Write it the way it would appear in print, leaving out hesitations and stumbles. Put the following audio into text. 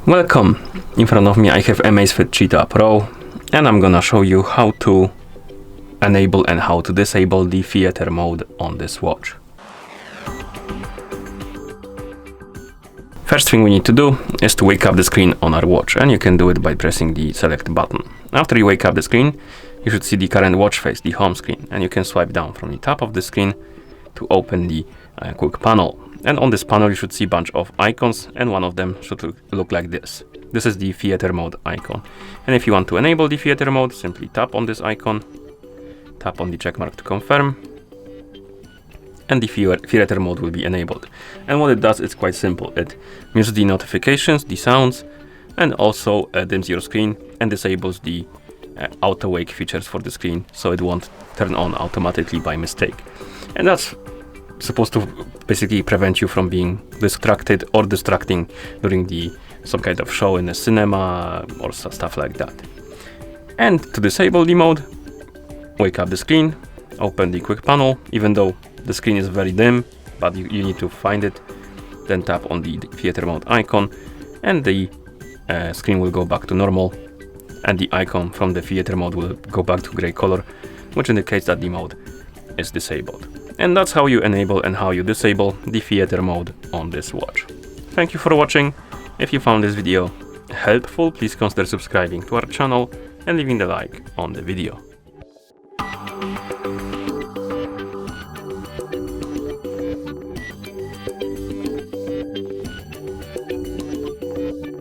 Welcome! In front of me I have AMAZFIT Cheetah Pro, and I'm gonna show you how to enable and how to disable the theater mode on this watch. First thing we need to do is to wake up the screen on our watch, and you can do it by pressing the select button. After you wake up the screen, you should see the current watch face, the home screen, and you can swipe down from the top of the screen to open the quick panel. And on this panel you should see a bunch of icons, and one of them should look like this. This is the theater mode icon. And if you want to enable the theater mode, simply tap on this icon, tap on the check mark to confirm, and the theater mode will be enabled. And what it does is quite simple. It mutes the notifications, the sounds, and also dims your screen and disables the auto wake features for the screen, so it won't turn on automatically by mistake. And that's supposed to basically prevent you from being distracted or distracting during some kind of show in a cinema or stuff like that. And to disable the mode, wake up the screen, open the quick panel, even though the screen is very dim, but you need to find it. Then tap on the theater mode icon, and the screen will go back to normal, and the icon from the theater mode will go back to gray color, which indicates that the mode is disabled. And that's how you enable and how you disable the theater mode on this watch. Thank you for watching. If you found this video helpful, please consider subscribing to our channel and leaving a like on the video.